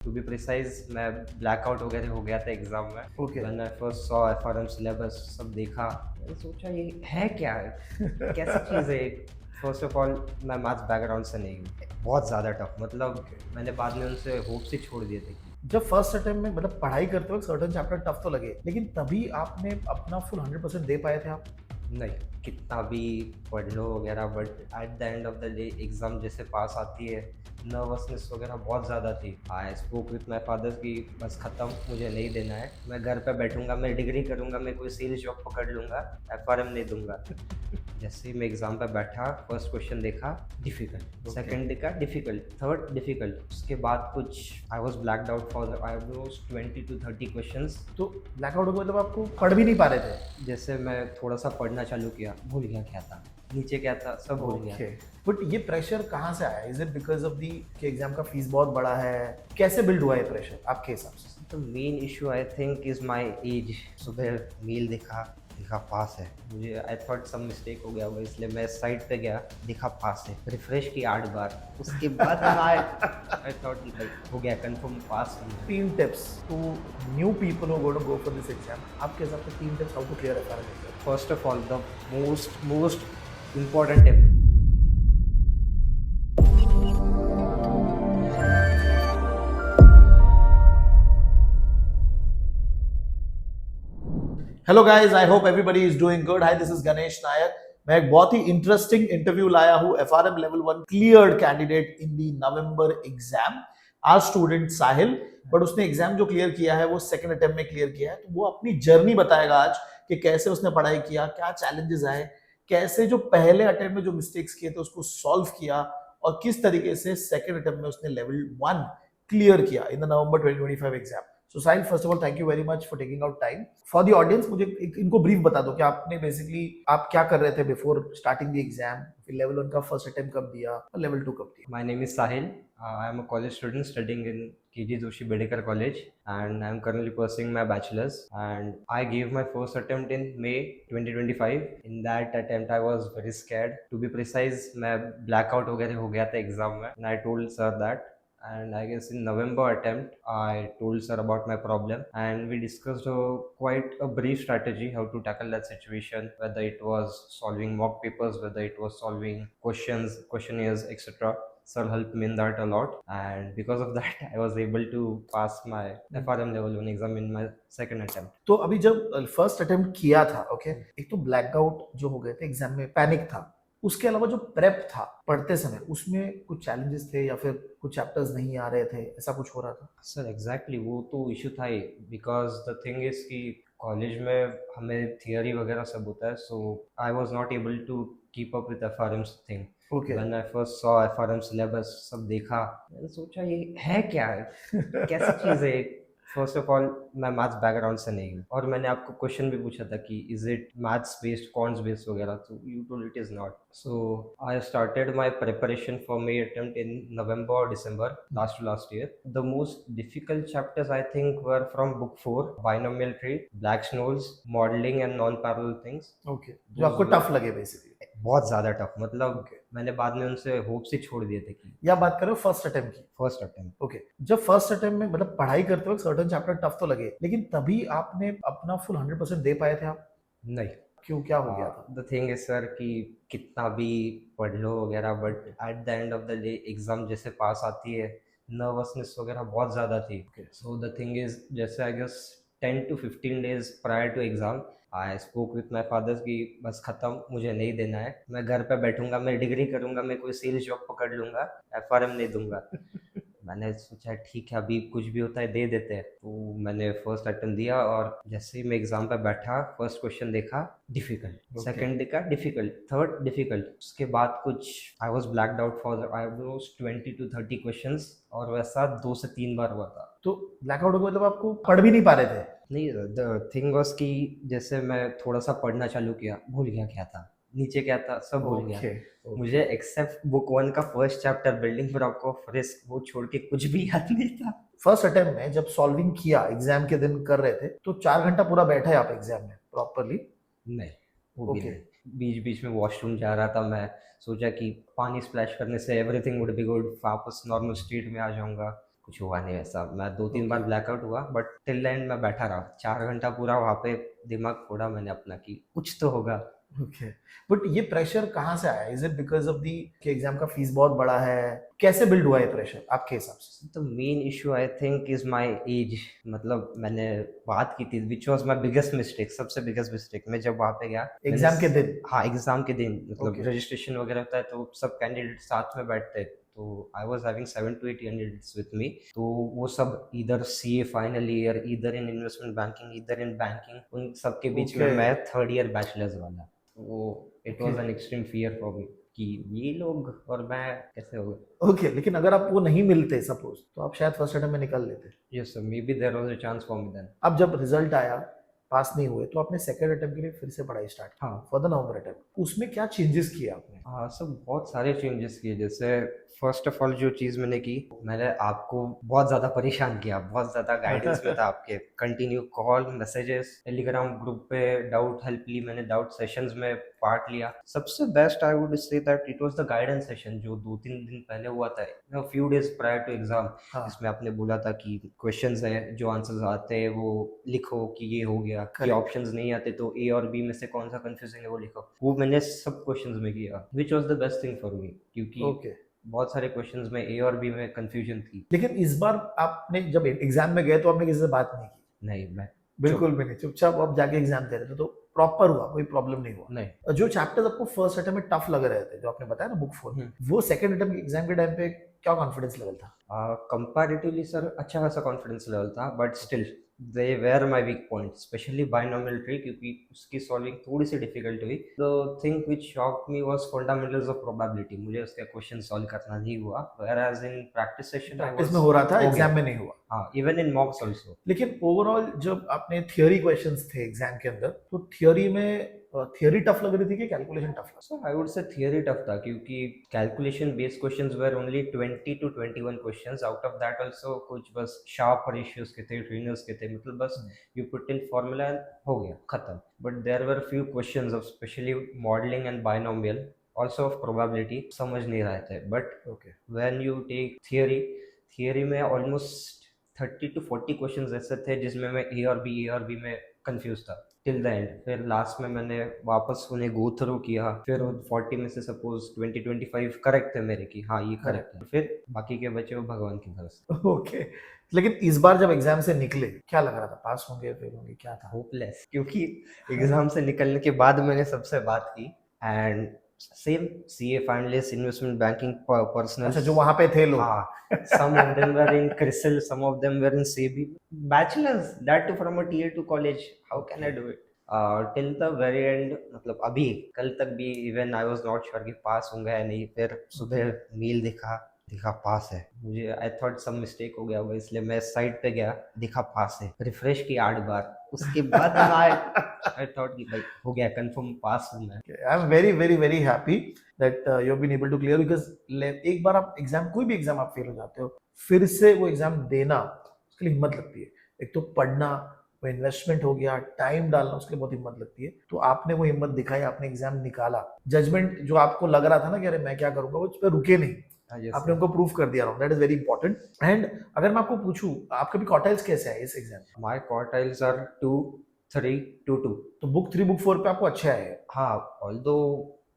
To be precise मैं blackout वगैरह हो गया था एग्जाम में। Okay. When I first saw FRM syllabus सब देखा, मैंने सोचा ये है क्या है, कैसी चीज़ है। फर्स्ट ऑफ ऑल मैं मैथ्स बैकग्राउंड से नहीं हूँ, बहुत ज़्यादा टफ, मतलब मैंने बाद में उनसे होप्स ही छोड़ दिए थे कि जब फर्स्ट अटेम्प्ट में मतलब पढ़ाई करते वक्त सर्टेन चैप्टर टफ तो लगे, लेकिन तभी आपने अपना फुल 100% दे पाए थे आप? नहीं, कितना भी पढ़ लो वगैरह, but at the end of the day exam जैसे पास आती है, नर्वसनेस वगैरह बहुत ज़्यादा थी। आई स्पोक विथ माई फादर कि बस ख़त्म, मुझे नहीं देना है, मैं घर पे बैठूंगा, मैं डिग्री करूंगा, मैं कोई सेल्स जॉब पकड़ लूंगा, एफआरएम नहीं दूंगा। जैसे ही मैं एग्ज़ाम पे बैठा, फर्स्ट क्वेश्चन देखा, डिफ़िकल्ट, Okay. सेकंड देखा डिफ़िकल्ट, थर्ड डिफ़िकल्ट, उसके बाद कुछ I was blacked out for almost 20 to 30 questions. तो ब्लैकआउट हो गया मतलब आपको पढ़ भी नहीं पा रहे थे? जैसे मैं थोड़ा सा पढ़ना चालू किया, भूल गया क्या था, नीचे क्या था, सब भूल गया। ओके। बट ये प्रेशर कहाँ से आया? Is it because of the कि एग्जाम का फीस बहुत बड़ा है? कैसे बिल्ड हुआ ये प्रेशर आपके हिसाब से? The main issue I think is my age. सुबह मेल देखा, देखा पास है, मुझे आई थॉट सब मिस्टेक हो गया होगा, इसलिए मैं साइड पे गया, देखा पास है, रिफ्रेश किया 8 बार, उसके बाद आई थॉट हो गया कंफर्म, पास हूँ मैं। 3 tips to new people who going to go for this exam. आपके हिसाब से 3 tips how to clear FRM? First of all the most important tip, hello guys, I hope everybody is doing good. Hi, this is Ganesh Nayak. मैं एक बहुत ही interesting interview लाया हूं। FRM level 1 cleared candidate in the November exam, आज student Sahil. But उसने exam जो clear किया है वो सेकंड अटेम्प्ट में क्लियर किया है, तो वो अपनी जर्नी बताएगा आज कि कैसे उसने पढ़ाई किया, क्या चैलेंजेस आए, कैसे जो पहले अटेम्प्ट में जो मिस्टेक्स किए थे उसको सॉल्व किया, और किस तरीके से सेकंड अटेम्प्ट में उसने लेवल 1 क्लियर किया in the November 2025 exam. So Sahil, first of all thank you very much for taking out time for the audience. मुझे इनको ब्रीफ बता दो कि आपने बेसिकली आप क्या कर रहे थे बिफोर स्टार्टिंग द एग्जाम, फिर लेवल 1 का फर्स्ट अटेम्प्ट कब दिया और लेवल 2 कब दिया? my name is Sahil. I am a college student studying in KG Joshi Bedekar College, and I am currently pursuing my bachelor's. And I gave my first attempt in May 2025. In that attempt, I was very scared. To be precise, मैं blackout वगैरह हो गया था exam में. And I told sir that. And I guess in November attempt, I told sir about my problem, and we discussed quite a brief strategy how to tackle that situation. Whether it was solving mock papers, whether it was solving questions, questionnaires, etc. Sir helped me in that a lot, and because of that I was able to pass my FRM level 1 exam in my second attempt. तो अभी जब first attempt किया था, okay, एक तो blackout जो हो गए थे एग्जाम में, पैनिक था, उसके अलावा जो प्रेप था पढ़ते समय, उसमें कुछ चैलेंजेस थे या फिर कुछ चैप्टर्स नहीं आ रहे थे, ऐसा कुछ हो रहा था? सर एग्जैक्टली वो तो इशू था ही, बिकॉज द थिंग इज कि कॉलेज में हमें थियरी वगैरह सब होता है, so I was not able to keep up with FRM thing. Okay. When I first saw FRM syllabus सब देखा, मैंने सोचा ये है क्या है, कैसी चीज़ है। फर्स्ट ऑफ ऑल मैं मैथ्स बैकग्राउंड से नहीं हूँ, और मैंने आपको क्वेश्चन भी पूछा था कि is it maths based, cons based वगैरह, तो you told it is not. So I started my preparation for my attempt in November और December last year. The most difficult chapters I think were from book 4, binomial tree, Black Scholes, modelling and non parallel things. Okay, जो आपको tough लगे basically? बहुत ज़्यादा tough, मतलब okay. मैंने बाद में उनसे होप्स ही छोड़ दिए थे कि या बात करो फर्स्ट अटेम्प्ट की? First attempt. ओके। जब फर्स्ट अटेम्प्ट में मतलब पढ़ाई करते वक्त सर्टेन चैप्टर टफ तो लगे, लेकिन तभी आपने अपना फुल 100% दे पाए थे आप? नहीं, क्यों, क्या हो गया था? द थिंग इज सर कि कितना भी पढ़ लो वगैरह, but at the end of the day exam जैसे पास आती है, नर्वसनेस वगैरह बहुत ज़्यादा थी। सो द थिंग इज, जैसे I guess 10 to 15 days prior to exam, I spoke with my father कि बस ख़त्म, मुझे नहीं देना है, मैं घर पे बैठूंगा, मैं डिग्री करूंगा, मैं कोई सेल्स जॉब पकड़ लूंगा, FRM नहीं दूंगा। मैंने सोचा ठीक है, अभी कुछ भी होता है दे देते हैं, तो मैंने फर्स्ट अटेम्प्ट दिया, और जैसे ही मैं एग्जाम पे बैठा, फर्स्ट क्वेश्चन देखा, डिफिकल्ट, सेकंड देखा डिफिकल्ट, थर्ड डिफिकल्ट, उसके बाद कुछ I was blacked out for almost 20 to 30 questions, और वैसा 2 से 3 बार हुआ था। तो ब्लैकआउट हो गया मतलब आपको पढ़ भी नहीं पा रहे थे? नहीं, द थिंग वाज कि जैसे मैं थोड़ा सा पढ़ना चालू किया, भूल गया क्या था, नीचे क्या था, सब भूल गया। ओके। मुझे एक्सेप्ट बुक 1 का first chapter building block of risk, वो छोड़ के कुछ भी याद नहीं था। फर्स्ट अटेम्प्ट में जब सॉल्विंग किया, एग्जाम के दिन कर रहे थे, तो 4 घंटा पूरा बैठे आप एग्जाम में प्रॉपरली? नहीं, वो भी ओके। नहीं। बीच बीच में वॉशरूम जा रहा था, मैं सोचा कि पानी स्प्लैश करने से एवरीथिंग वुड बी गुड, वापस नॉर्मल स्टेट में आ जाऊंगा, कुछ हुआ नहीं वैसा। मैं 2-3 बार ब्लैकआउट हुआ बट टिल द एंड मैं बैठा रहा 4 घंटा पूरा वहाँ पे, दिमाग फोड़ा मैंने अपना कि कुछ तो होगा। ओके, बट ये प्रेशर कहाँ से आया? Is it because of the कि एग्जाम का फीस बहुत बड़ा है? कैसे बिल्ड हुआ ये प्रेशर आपके हिसाब से? तो main issue I think is my age. मतलब मैंने बात की थी which was my biggest mistake, सबसे बिगेस्ट मिस्टेक। मैं जब वहाँ पे गया एग्जाम के दिन? हाँ एग्जाम के दिन, मतलब Okay. रजिस्ट्रेशन वगैरह होता है तो सब कैंडिडेट साथ में बैठते हैं, तो I was having 7 to 8 candidates with me. तो वो सब इधर सीए फाइनल ईयर, इधर इन इन्वेस्टमेंट बैंकिंग, इधर इन बैंकिंग, उन सबके बीच में Okay. मैं थर्ड ईयर बैचलर्स वाला। वो it was Okay. An extreme fear for me कि ये लोग और मैं कैसे हो गए। ओके, लेकिन अगर आप वो नहीं मिलते सपोज, तो आप शायद फर्स्ट अटेम्प्ट में निकल लेते। Yes sir, maybe there was a chance for me then. अब जब रिजल्ट आया, पास नहीं हुए, तो आपने सेकंड अटेम्प्ट के लिए फिर से पढ़ाई स्टार्ट की हाँ फॉर द नवंबर अटेम्प्ट। उसमें क्या चेंजेस किए आपने? हाँ सब बहुत सारे चेंजेस किए। जैसे फर्स्ट ऑफ ऑल जो चीज़ मैंने की, मैंने आपको बहुत ज़्यादा परेशान किया, बहुत ज़्यादा गाइडेंस में था आपके, continue call messages, Telegram group पे डाउट हेल्प ली मैंने, डाउट सेशंस में पार्ट लिया। सबसे best I would say that it was the guidance session जो 2-3 दिन पहले हुआ था, few days prior to exam, हाँ, जिसमें आपने बोला था कि क्वेश्चंस हैं जो आंसर्स आते हैं वो लिखो कि ये हो गया, कि Correct. ऑप्शंस नहीं आते तो ए और बी में से कौन सा कंफ्यूजिंग है वो लिखो। वो मैंने सब क्वेश्चंस में किया, which was the best thing for me, क्योंकि ओके। बहुत सारे क्वेश्चंस में ए और बी में कंफ्यूजन थी। लेकिन इस बार आपने जब एग्जाम में गए तो आपने किसी से बात नहीं की? नहीं मैं बिल्कुल भी नहीं, चुपचाप आप जाके एग्जाम दे रहे थे, तो प्रॉपर हुआ, कोई प्रॉब्लम नहीं हुआ? नहीं। जो चैप्टर्स आपको फर्स्ट अटेम्प्ट में टफ लग रहे थे, जो आपने बताया ना बुक 4, वो सेकंड अटेम्प्ट एग्जाम के टाइम पे क्या कॉन्फिडेंस लेवल था? कंपैरेटिवली सर अच्छा खासा कॉन्फिडेंस लेवल था, but still they were my weak point, specially binomial tree, क्योंकि उसकी सॉल्विंग थोड़ी सी डिफिकल्ट हुई। The thing which shocked me was fundamentals of probability, मुझे उसका क्वेश्चन सॉल्व करना नहीं हुआ, whereas in practice session I practice was में हो रहा था, हो एग्जाम गया। में नहीं हुआ। हाँ इवन इन मॉक्स ऑल्सो। लेकिन ओवरऑल जब आपने थियोरी क्वेश्चंस थे एग्जाम के अंदर, तो थियोरी में थियोरी टफ लग रही थी कि कैलकुलेशन टफ लग? So I would say theory tough था, क्योंकि calculation based questions were only 20 to 21 questions, out of that also कुछ बस शार्प रेशियोज के थे, ट्रेनर्स के थे, मतलब बस you put in formula and हो गया खत्म। But there were few questions of especially modeling and binomial, also of probability, समझ नहीं रहे थे। But okay, when you take theory में almost 30 to 40 क्वेश्चंस ऐसे थे जिसमें मैं ए और बी में कंफ्यूज था टिल द एंड। फिर लास्ट में मैंने वापस उन्हें गो थ्रू किया, फिर 40 में से सपोज 20-25 करेक्ट थे मेरे कि हाँ ये करेक्ट है, फिर बाकी के बचे वो भगवान की भरोसे। ओके। लेकिन इस बार जब एग्जाम से निकले, क्या लग रहा था? पास होंगे, फेल होंगे, क्या था? होपलेस, क्योंकि एग्जाम से निकलने के बाद मैंने सबसे बात की and same CA finalist, investment banking, personal. अच्छा, जो वहां पे थे लोग? हाँ, some of them were in CRISIL, some of them were in SEBI. Bachelors, that too from a tier 2 college. How can I do it? Till the very end, मतलब अभी कल तक भी even I was not sure कि पास होऊंगा या नहीं। फिर सुबह मेल दिखा पास है। मुझे आई थॉट सम मिस्टेक हो गया होगा, इसलिए मैं साइट पे गया, दिखा पास है, रिफ्रेश किया 8 बार, उसके बाद आई थॉट कि भाई हो गया, कंफर्म पास हूं मैं। I am very very very happy that you have been able to clear, because एक बार आप एग्जाम, कोई भी एग्जाम आप फेल हो जाते हो, फिर से वो एग्जाम देना, उसके लिए हिम्मत लगती है। एक तो पढ़ना, वो इन्वेस्टमेंट हो गया, टाइम डालना, उसके लिए बहुत हिम्मत लगती है। तो आपने वो हिम्मत दिखाई, आपने एग्जाम निकाला, जजमेंट जो आपको लग रहा था ना कि अरे मैं क्या करूंगा, वो उस पर रुके नहीं, आपने उनको प्रूफ कर दिया, that is very important. And अगर मैं आपको पूछूं, आपका भी क्वार्टाइल्स कैसे है इस एग्जाम? My quartiles are 2, 3, 2, 2। तो बुक 3 बुक 4 पे आपको अच्छे आए? हाँ, ऑल्दो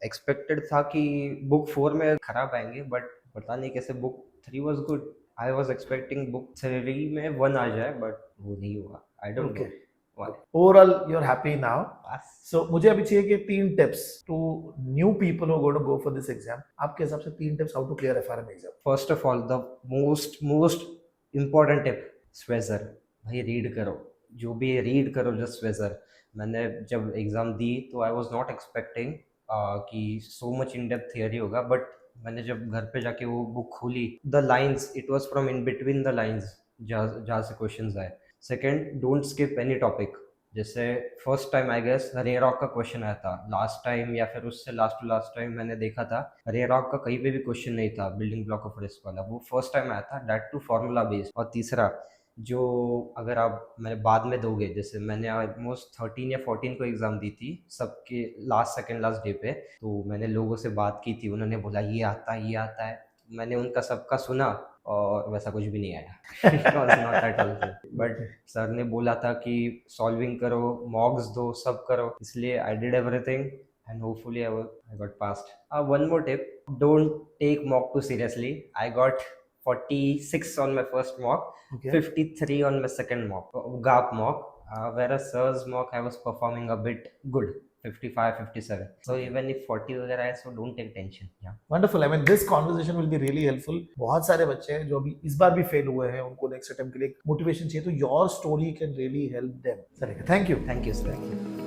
एक्सपेक्टेड था कि बुक 4 में खराब आएंगे, बट पता नहीं कैसे book 3 was good. I was expecting book 3 में 1 आ जाए, बट वो नहीं हुआ। I don't know why. Overall you are happy now? बस सो मुझे अभी चाहिए कि 3 tips to new people who going to go for this exam. आपके हिसाब से 3 tips how to clear FRM exam? First of all the most important tip, स्वेजर। भाई रीड करो, जो भी रीड करो, जस्ट स्वेजर। मैंने जब एग्जाम दी तो आई वाज नॉट एक्सपेक्टिंग कि so much in depth theory होगा, बट मैंने जब घर पे जाके वो बुक खोली, the lines, it was from in between the lines जहाँ से क्वेश्चंस आए। Second, don't skip any topic. जैसे फर्स्ट टाइम आई गेस रे रॉक का क्वेश्चन आया था लास्ट टाइम, या फिर उससे लास्ट टाइम मैंने देखा था रे रॉक का कहीं पे भी क्वेश्चन नहीं था, बिल्डिंग ब्लॉक ऑफ रिस्क वाला, वो फर्स्ट टाइम आया था, दैट टू फार्मूला बेस्ड। और तीसरा, जो अगर आप मैंने बाद में दोगे, जैसे मैंने ऑलमोस्ट 13 या 14 को एग्जाम दी थी, सबके लास्ट डे पे, तो मैंने लोगों से बात की थी, उन्होंने बोला ये आता है, मैंने उनका सबका सुना, और वैसा कुछ भी नहीं आया। It was not at all good. But sir ने बोला था कि सॉल्विंग करो, मॉक्स दो, सब करो, इसलिए I did everything and hopefully I got passed. One more tip, don't take mock too seriously. I got 46 on my first mock, Okay. 53 on my second mock, GAP mock, whereas sir's mock I was performing a bit good, 55, 57. So even if 40 वगैरह है, so don't take tension. Yeah. Wonderful. I mean, this conversation will be really helpful. बहुत सारे बच्चे हैं जो अभी इस बार भी फेल हुए हैं, उनको नेक्स्ट अटेम्प्ट के लिए मोटिवेशन चाहिए, तो your story can really help them. Thank you. Thank you, sir.